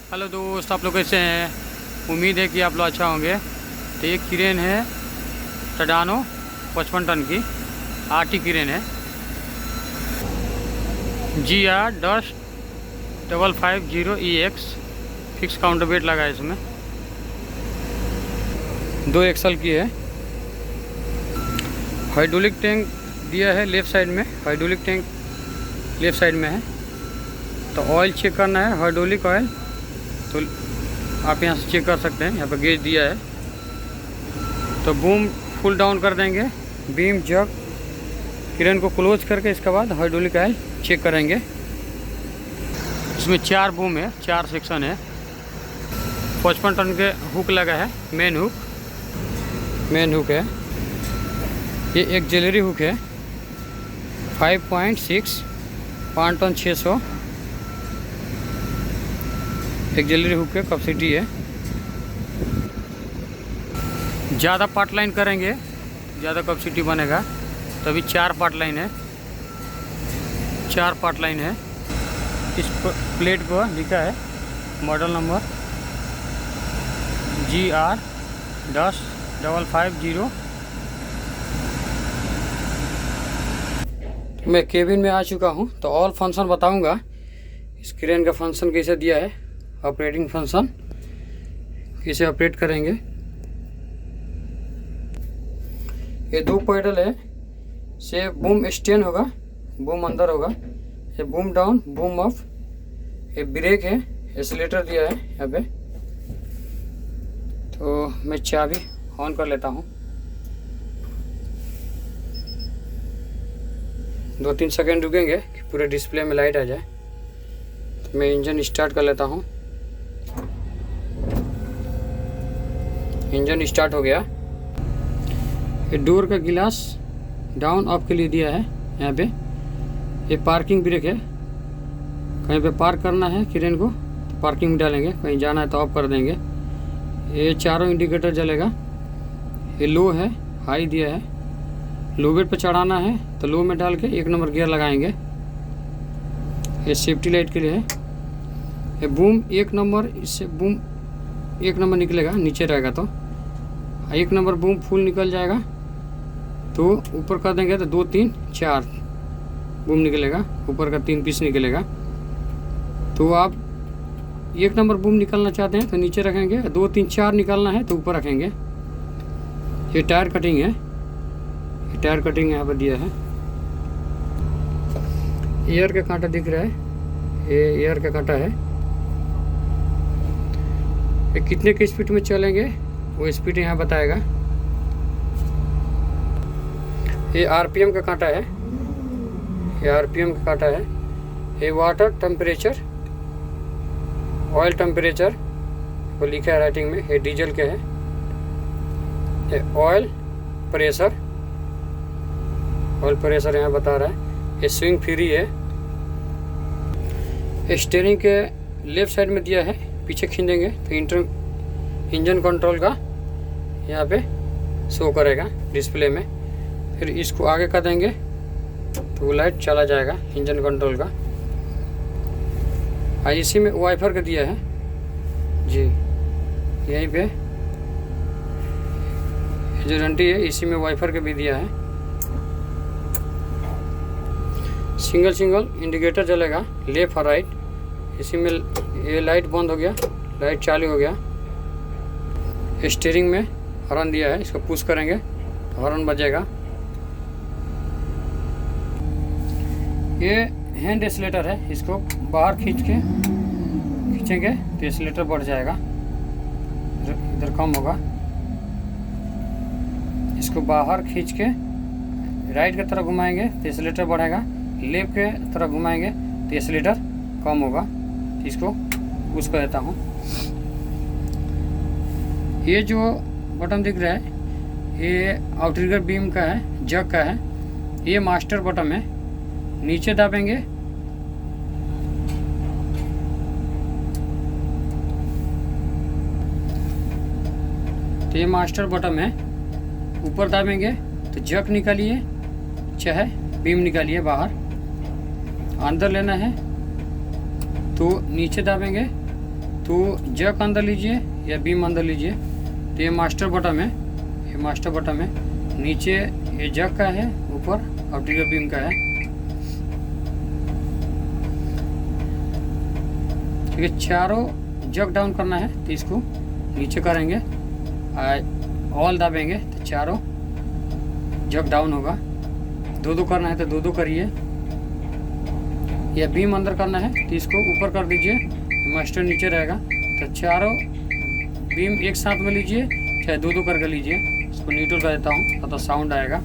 Hello दोस्त, आप लोग कैसे हैं? उम्मीद है कि आप लोग अच्छा होंगे। तो ये क्रेन है टडानो 55 टन की आरटी क्रेन है। GR-550EX फिक्स काउंटर वेट लगा है इसमें। 2 एक्सल की है। हाइड्रोलिक टैंक दिया है लेफ़्ट साइड में, हाइड्रोलिक टैंक लेफ़्ट साइड में है। तो ऑयल चेक करना है, हाइड्रोलिक ऑयल, तो आप यहाँ से चेक कर सकते हैं। यहाँ पर गेज दिया है। तो बूम फुल डाउन कर देंगे, बीम जग क्रेन को क्लोज करके इसके बाद हाइड्रोलिक ऑयल चेक करेंगे। इसमें 4 बूम है, 4 सेक्शन है। 55 टन के हुक लगा है, मेन हुक है। ये एक ज्वेलरी हुक है 5.6 5 टन 600। एक ज्वेलरी हुक है, कैपेसिटी है। ज़्यादा पार्ट लाइन करेंगे, ज़्यादा कैपेसिटी बनेगा। तो अभी 4 पार्ट लाइन है, 4 पार्ट लाइन है। इस प्लेट पर लिखा है मॉडल नंबर GR-550। मैं केबिन में आ चुका हूँ। तो ऑल फंक्शन बताऊँगा। इस क्रेन का फंक्शन कैसे दिया है, ऑपरेटिंग फंक्शन कैसे ऑपरेट करेंगे। ये 2 पैडल है, से बूम स्टैंड होगा, बूम अंदर होगा। ये बूम डाउन, बूम अप। ये ब्रेक है, एक्सीलेटर दिया है यहाँ पे। तो मैं चाबी ऑन कर लेता हूँ। 2-3 सेकेंड रुकेंगे कि पूरे डिस्प्ले में लाइट आ जाए। तो मैं इंजन स्टार्ट कर लेता हूँ। इंजन स्टार्ट हो गया। ये डोर का गिलास डाउन अप के लिए दिया है यहाँ पे। ये पार्किंग ब्रेक है, कहीं पे पार्क करना है क्रेन को तो पार्किंग में डालेंगे, कहीं जाना है तो ऑफ कर देंगे। ये चारों इंडिकेटर जलेगा। ये लो है, हाई दिया है। लो वेट पे चढ़ाना है तो लो में डाल के 1 नंबर गियर लगाएंगे। ये सेफ्टी लाइट के लिए है। ये बूम 1 नंबर, इससे बूम 1 नंबर निकलेगा, नीचे रहेगा तो 1 नंबर बूम फुल निकल जाएगा तो ऊपर कर देंगे तो 2, 3, 4 बूम निकलेगा, ऊपर का 3 पीस निकलेगा। तो आप 1 नंबर बूम निकलना चाहते हैं तो नीचे रखेंगे, 2, 3, 4 निकालना है तो ऊपर रखेंगे। ये टायर कटिंग है, ये टायर कटिंग यहाँ पर दिया है। एयर का कांटा दिख रहा है, ये एयर का कांटा है। ये कितने की स्पीड में चलेंगे वो स्पीड यहाँ बताएगा। ये आरपीएम का कांटा है, ये आरपीएम का कांटा है। ये वाटर टेम्परेचर, ऑयल टेम्परेचर वो लिखा है राइटिंग में। ये डीजल के है। ये ऑयल प्रेशर, ऑयल प्रेशर यहाँ बता रहा है। ये स्विंग फ्री है। स्टीयरिंग के लेफ्ट साइड में दिया है, पीछे खींचेंगे तो इंजन कंट्रोल का यहाँ पे शो करेगा डिस्प्ले में। फिर इसको आगे कर देंगे तो वो लाइट चला जाएगा इंजन कंट्रोल का। इसी में वाइफर का दिया है जी, यहीं पे जो घंटी है इसी में वाइफर का भी दिया है। सिंगल इंडिकेटर जलेगा लेफ्ट और राइट। इसी में ये लाइट बंद हो गया, लाइट चालू हो गया। स्टीयरिंग में हॉर्न दिया है, इसको पुश करेंगे तो हॉर्न बजेगा। ये हैंड एक्सीलेटर है, इसको बाहर खींचेंगे तो एक्सीलेटर बढ़ जाएगा, इधर कम होगा। इसको बाहर खींच के राइट की तरफ घुमाएंगे तो एक्सीलेटर बढ़ेगा, लेफ्ट के तरफ घुमाएंगे तो एक्सीलेटर कम होगा। इसको पुश कर देता हूँ। ये जो बटन दिख रहा है ये आउटरिगर बीम का है, जग का है। ये मास्टर बटन है, नीचे दाबेंगे तो ये मास्टर बटन है। ऊपर दाबेंगे तो जग निकालिए चाहे बीम निकालिए बाहर। अंदर लेना है तो नीचे दाबेंगे तो जैक अंदर लीजिए या बीम अंदर लीजिए। तो ये मास्टर बटन है, ये मास्टर बटन है। नीचे ये जैक का है, ऊपर ऑप्टिकल बीम का है। ठीक है, चारों जैक डाउन करना है तो इसको नीचे करेंगे, ऑल दबाएंगे तो चारों जैक डाउन होगा। दो करना है तो दो करिए। या बीम अंदर करना है तो इसको ऊपर कर दीजिए, मास्टर नीचे रहेगा। तो चारों बीम एक साथ में लीजिए, चाहे दो करके लीजिए। इसको न्यूट्रल कर देता हूँ तो साउंड आएगा।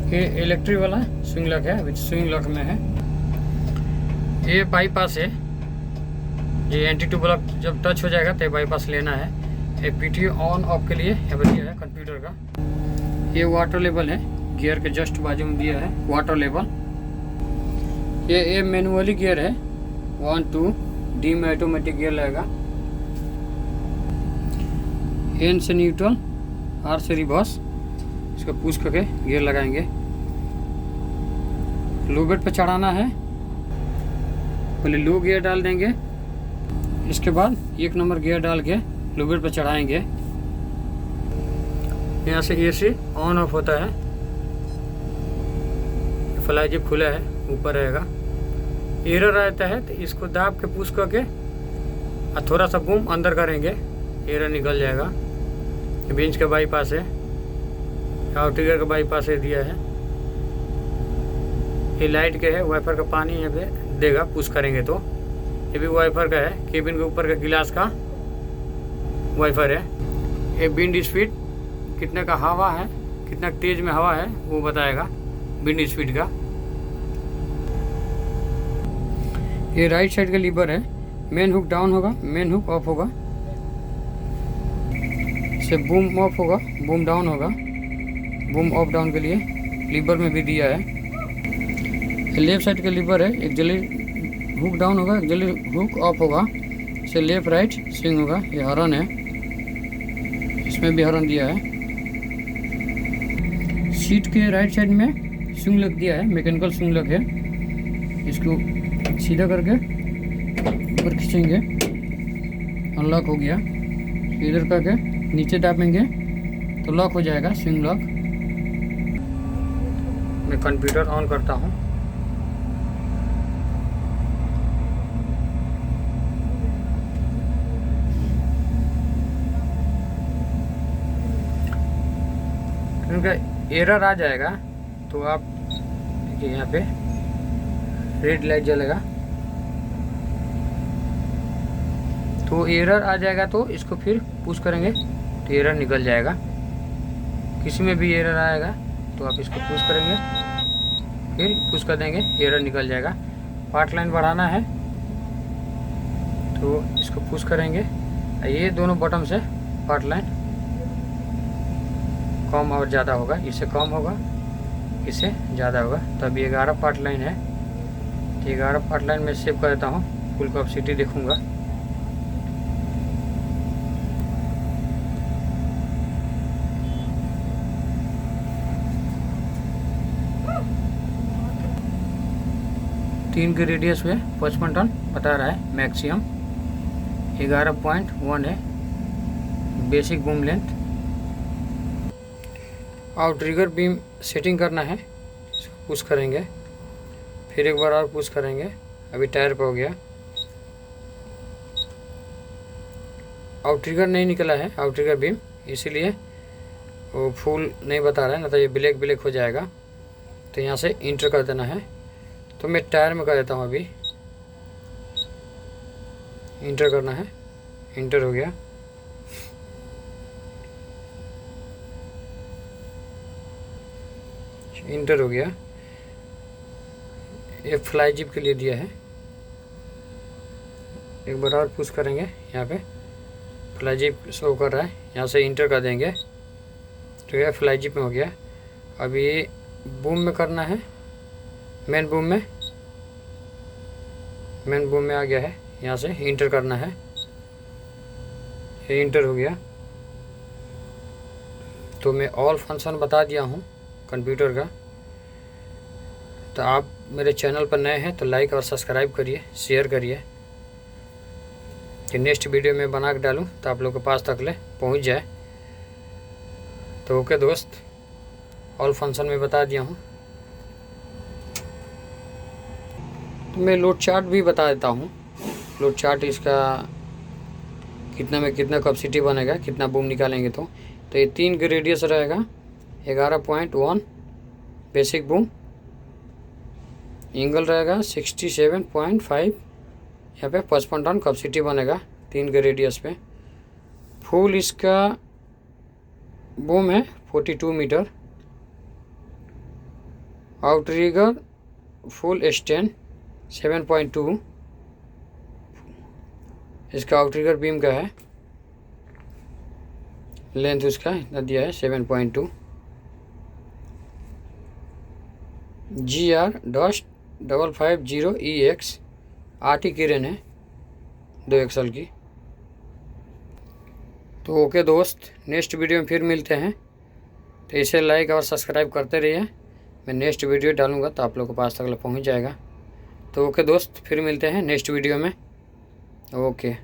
ये इलेक्ट्रिक वाला स्विंग लॉक है, विच स्विंग लॉक में है। ये बाईपास है, ये NT2 ब्लॉक जब टच हो जाएगा तो बाईपास लेना है। ये PTO ऑन ऑफ के लिए यहाँ पर दिया है कंप्यूटर का। ये वाटर लेवल है, गियर के जस्ट बाजू में दिया है वाटर लेवल। ये मैनुअली गियर है, 1 2 डी में ऑटोमेटिक गियर लगेगा। N से न्यूट्रल, R से रिवर्स, इसको पुश करके गियर लगाएंगे। लो बेड पे चढ़ाना है, पहले लो गियर डाल देंगे, इसके बाद 1 नंबर गियर डाल के लो बेड पे चढ़ाएंगे। यहाँ से AC ऑन ऑफ होता है। फ्लाई जिप खुला है, ऊपर रहेगा। एरर आता है तो इसको दाब के पुश करके और थोड़ा सा बूम अंदर करेंगे, एरर निकल जाएगा। बेंच का बाईपास है, आउटरिगर का बाईपास है दिया है। ये लाइट के है, वाइपर का पानी यहाँ पे देगा पुश करेंगे तो। ये भी वाइपर का है, केबिन के ऊपर का गिलास का वाइपर है। ये विंड स्पीड कितने का हवा है, कितना तेज में हवा है वो बताएगा विंड स्पीड का। ये राइट साइड का लीवर है, मेन हुक डाउन होगा, मेन हुक ऑफ होगा। से बूम ऑफ होगा, बूम डाउन होगा। बूम ऑफ डाउन के लिए लीवर में भी दिया है। लेफ्ट साइड का लीवर है, एक जल्दी हुक डाउन होगा, एक जल्दी हुक ऑफ होगा। से लेफ्ट राइट स्विंग होगा। ये हॉर्न है, इसमें भी हॉर्न दिया है। सीट के राइट साइड में स्विंग लॉक दिया है, मैकेनिकल स्विंग लॉक है। इसको सीधा करके ऊपर खींचेंगे, अनलॉक हो गया। इधर करके नीचे दाबेंगे तो लॉक हो जाएगा स्विंग लॉक। मैं कंप्यूटर ऑन करता हूँ। उनका एरर आ जाएगा तो आप देखिए यहाँ पे रेड लाइट जलेगा। तो एरर आ जाएगा तो इसको फिर पुश करेंगे तो एरर निकल जाएगा। किसी में भी एरर आएगा तो आप इसको पुश करेंगे, फिर पुश कर देंगे, एरर निकल जाएगा। पार्ट लाइन बढ़ाना है तो इसको पुश करेंगे। ये दोनों बटन से पार्ट लाइन कम और ज़्यादा होगा, इससे कम होगा, इससे ज़्यादा होगा। तो अभी 11 पार्ट लाइन है, 11 पार्ट लाइन में सेव कर देता हूँ, फुल कैपेसिटी देखूँगा। तीन के रेडियस में 55 टन बता रहा है मैक्सिमम। 11.1 है basic boom length. Outrigger beam setting करना है, पुश करेंगे, फिर एक बार और पुश करेंगे। अभी टायर पे हो गया। आउटरिगर नहीं निकला है, आउटरिगर बीम, इसीलिए वो फुल नहीं बता रहा है, ना तो ये ब्लैक ब्लैक हो जाएगा। तो यहाँ से इंटर कर देना है। तो मैं टायर में कर देता हूँ, अभी इंटर करना है। इंटर हो गया। इंटर हो गया। ये फ्लाई जिप के लिए दिया है। एक बार और पुश करेंगे, यहाँ पे फ्लाई जिप शो कर रहा है, यहाँ से इंटर कर देंगे तो यह फ्लाई जिप में हो गया। अब ये बूम में करना है, मेन बूम में आ गया है, यहाँ से इंटर करना है। ये इंटर हो गया। तो मैं ऑल फंक्शन बता दिया हूँ कंप्यूटर का। तो आप मेरे चैनल पर नए हैं तो लाइक और सब्सक्राइब करिए, शेयर करिए कि नेक्स्ट वीडियो में बना के डालूँ तो आप लोग के पास तक ले पहुँच जाए। तो ओके दोस्त, ऑल फंक्शन में बता दिया हूँ। तो मैं लोड चार्ट भी बता देता हूँ। लोड चार्ट इसका कितना में कितना कैपेसिटी बनेगा, कितना बूम निकालेंगे। तो ये 3 का रेडियस रहेगा, 11.1 बेसिक बूम, एंगल रहेगा 67.5, यहाँ पे 55 टन कैपेसिटी बनेगा 3 के रेडियस पे। फुल इसका बूम है 42 मीटर, आउटरिगर फुल स्टैंड 7.2 इसका आउटरिगर बीम का है। लेंथ उसका इतना दिया है 7.2। GR-550EX RT किरण है 2 एक्सल की। तो ओके दोस्त, नेक्स्ट वीडियो में फिर मिलते हैं। तो इसे लाइक और सब्सक्राइब करते रहिए। मैं नेक्स्ट वीडियो डालूँगा तो आप लोग के पास तक पहुँच जाएगा। तो ओके दोस्त, फिर मिलते हैं नेक्स्ट वीडियो में। ओके।